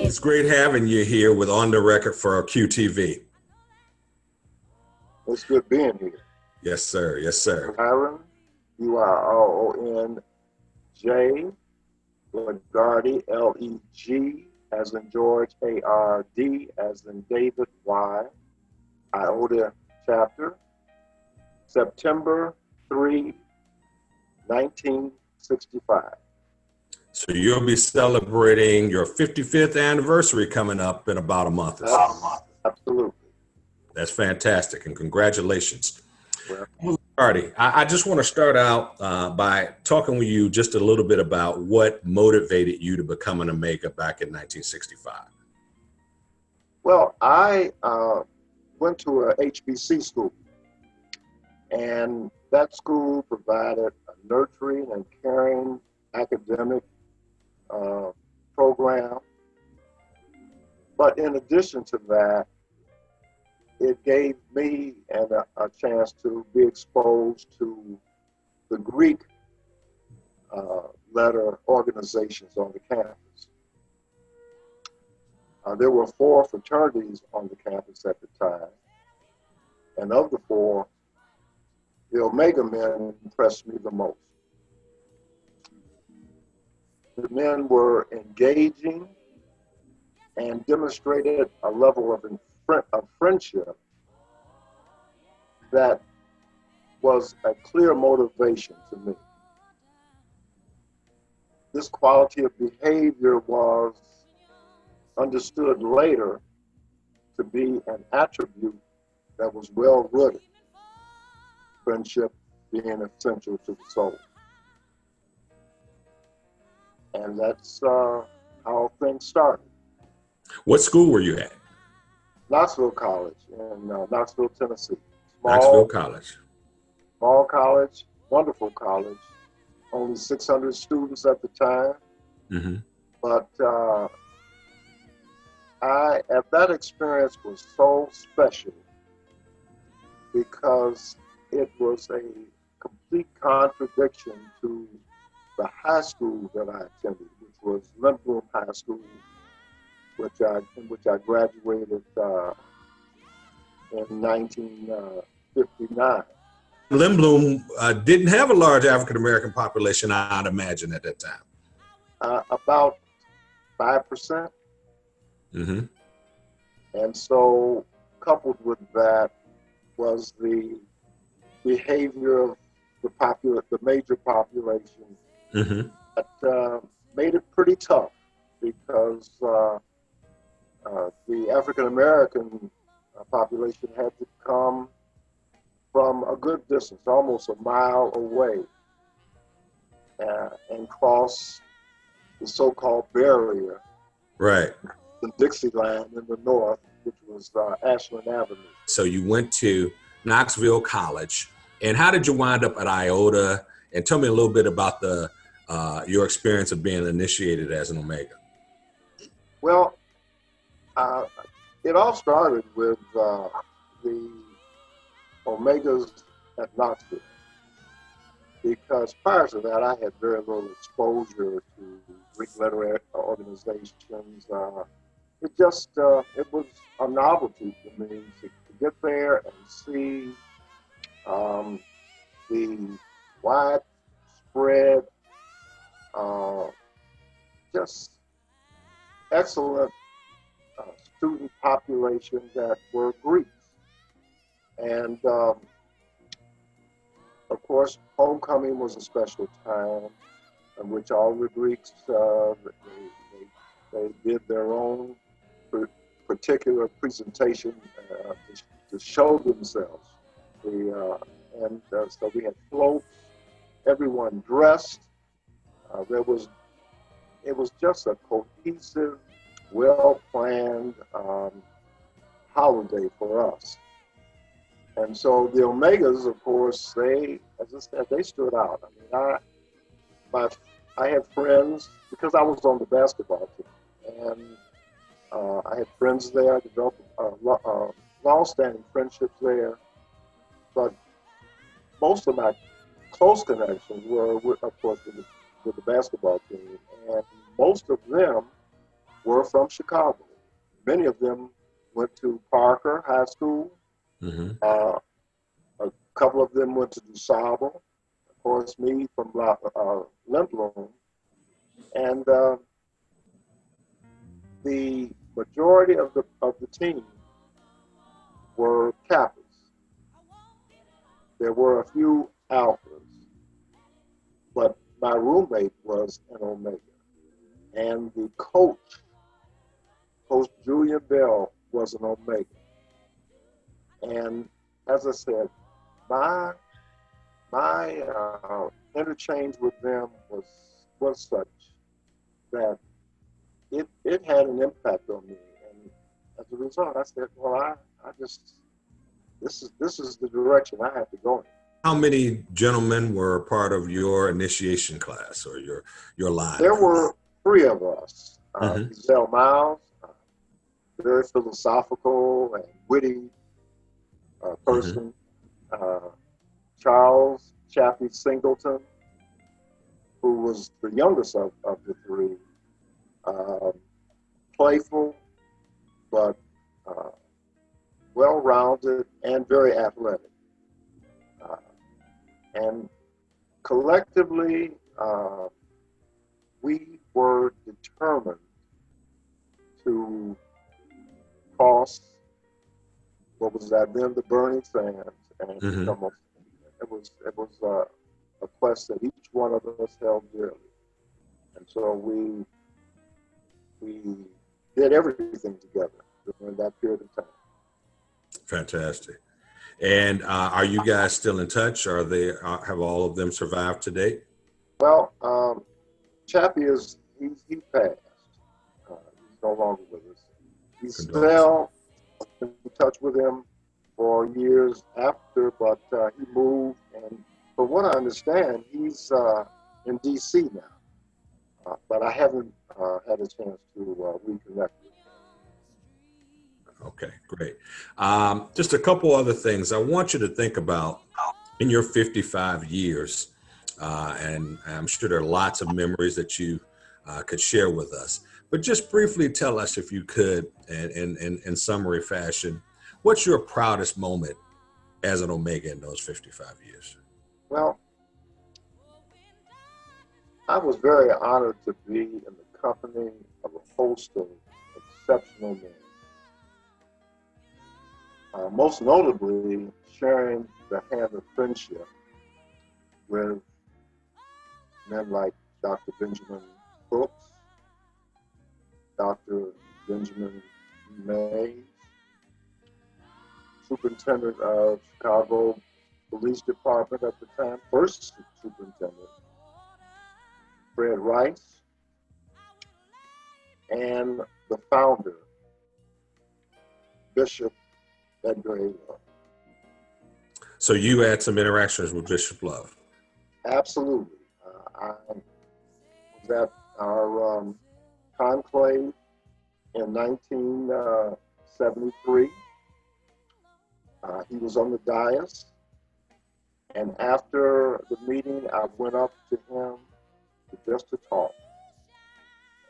It's great having you here with On the Record for QTV. It's good being here. Yes, sir. Yes, sir. Byron, Byronj, Legardy, Leg, as in George, ARD, as in David, Y, Iota chapter, September 3, 1965. So you'll be celebrating your 55th anniversary coming up in about a month or so. Absolutely. That's fantastic, and congratulations. Well, Legardy, I just want to start out by talking with you just a little bit about what motivated you to become an Omega back in 1965. Well, I went to a HBC school, and that school provided a nurturing and caring academic program. But in addition to that, it gave me a chance to be exposed to the Greek letter organizations on the campus. There were 4 fraternities on the campus at the time, and of the 4, the Omega men impressed me the most. The men were engaging and demonstrated a level of friendship that was a clear motivation to me. This quality of behavior was understood later to be an attribute that was well-rooted, friendship being essential to the soul. And that's how things started. What school were you at? Knoxville College in Knoxville, Tennessee. Knoxville College. Small college, wonderful college. Only 600 students at the time. Mm-hmm. But that experience was so special because it was a complete contradiction to the high school that I attended, which was Lindblom High School, in which I graduated in 1959. Lindblom didn't have a large African-American population, I'd imagine, at that time. About 5%. Mm-hmm. And so coupled with that was the behavior of the major population Mm-hmm. that made it pretty tough because the African-American population had to come from a good distance, almost a mile away, and cross the so-called barrier, Right. the Dixieland in the north, which was Ashland Avenue. So you went to Knoxville College, and how did you wind up at Iota? And tell me a little bit about your experience of being initiated as an Omega. Well, it all started with the Omegas at Knoxville, because prior to that, I had very little exposure to Greek letter organizations. It was a novelty for me to get there and see the widespread, just excellent student population that were Greeks. And of course, homecoming was a special time in which all the Greeks, they did their own particular presentation to show themselves. So we had floats, everyone dressed. It was just a cohesive, well-planned holiday for us. And so the Omegas, of course, they, as I said, they stood out. I mean, I had friends, because I was on the basketball team, and I had friends there. I developed long-standing friendships there. But most of my close connections were, of course, with the basketball team. And most of them were from Chicago. Many of them went to Parker High School. Mm-hmm. A couple of them went to DuSable. Of course, me from Lindblom. And the majority of the team were Kappas. There were a few Alphas, but my roommate was an Omega. And the Coach Julian Bell, was an Omega. And as I said, my interchange with them was such that it had an impact on me. And as a result, I said, well, I just, this is the direction I have to go in. How many gentlemen were part of your initiation class or your line? There were 3 of us. Giselle Miles, very philosophical and witty person. Charles Chaffee Singleton, who was the youngest of the 3. Playful, but well-rounded and very athletic. And collectively, we were determined to cross what was that then the burning sands, and become it was a quest that each one of us held dearly. And so we did everything together during that period of time. Fantastic. And are you guys still in touch? Are they have all of them survived to date? Well, Chappie he passed. He's no longer with us. He's still in touch with him for years after, but he moved, and from what I understand, he's in D.C. now. But I haven't had a chance to reconnect with him. Okay, great. Just a couple other things I want you to think about in your 55 years, and I'm sure there are lots of memories that you could share with us. But just briefly tell us, if you could, in summary fashion, what's your proudest moment as an Omega in those 55 years? Well, I was very honored to be in the company of a host of exceptional men. Most notably, sharing the hand of friendship with men like Dr. Benjamin Brooks, Dr. Benjamin Mays, Superintendent of Chicago Police Department at the time, first superintendent, Fred Rice, and the founder, Bishop Edgar A. Love. So you had some interactions with Bishop Love? Absolutely. I was at our conclave in 1973. He was on the dais, and after the meeting, I went up to him just to talk.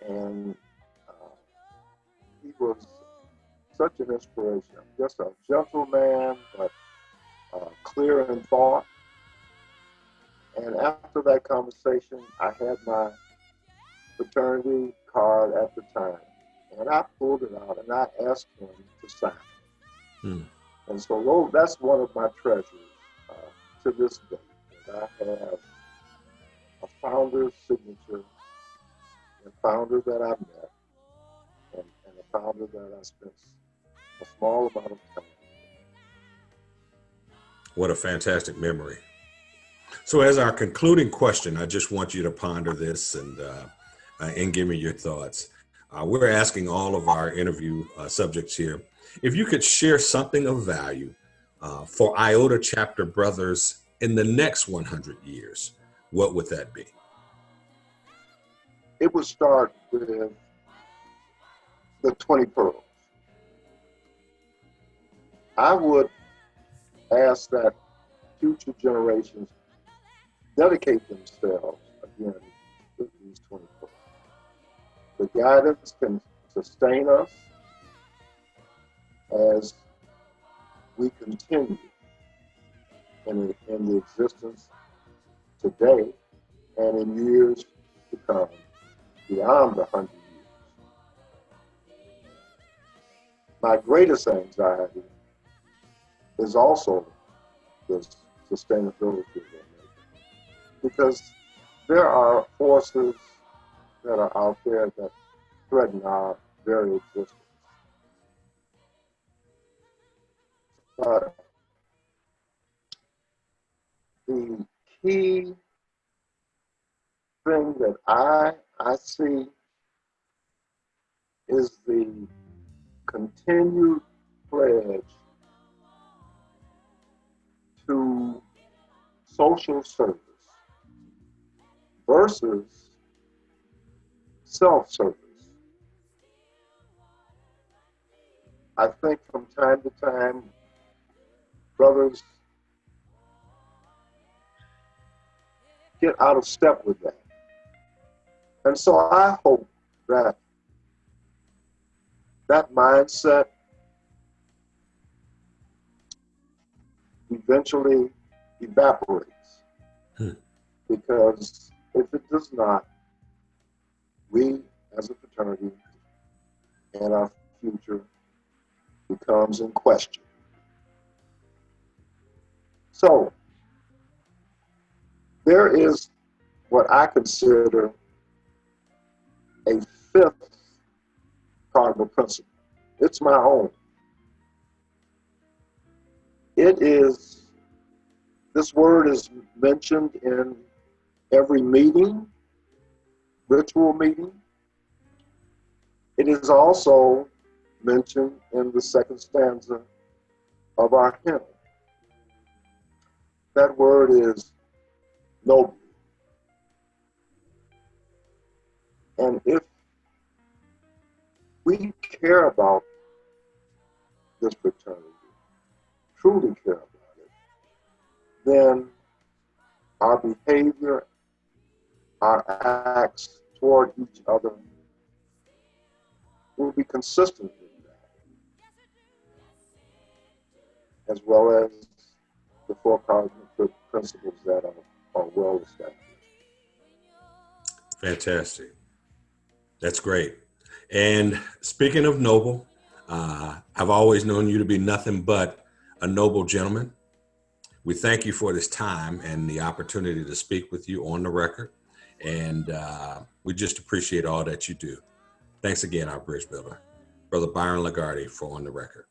And he was such an inspiration, just a gentle man, but clear in thought. And after that conversation, I had my fraternity card at the time, and I pulled it out and I asked him to sign. And so that's one of my treasures to this day, that I have a founder's signature, a founder that I met, and a founder that I spent a small amount of time. What a fantastic memory. So as our concluding question, I just want you to ponder this and give me your thoughts. We're asking all of our interview subjects here, if you could share something of value for Iota chapter brothers in the next 100 years, what would that be? It would start with the 20 pearls. I would ask that future generations dedicate themselves again to these 20 pearls. The guidance can sustain us as we continue in the existence today and in years to come, beyond the 100 years. My greatest anxiety is also this sustainability of it, because there are forces that are out there that threaten our very existence. But the key thing that I see is the continued pledge to social service versus self-service. I think from time to time, brothers get out of step with that. And so I hope that that mindset eventually evaporates. Because if it does not, we as a fraternity and our future becomes in question. So there is what I consider a fifth cardinal principle. It's my own. This word is mentioned in every meeting, ritual meeting. It is also mentioned in the second stanza of our hymn. That word is noble. And if we care about this fraternity, truly care about it, then our behavior, our acts toward each other will be consistent with that, as well as the four cardinal principles that are well established. Fantastic. That's great. And speaking of noble, I've always known you to be nothing but a noble gentleman. We thank you for this time and the opportunity to speak with you on the record. And we just appreciate all that you do. Thanks again, our bridge builder, Brother Byron Legardy, for On the Record.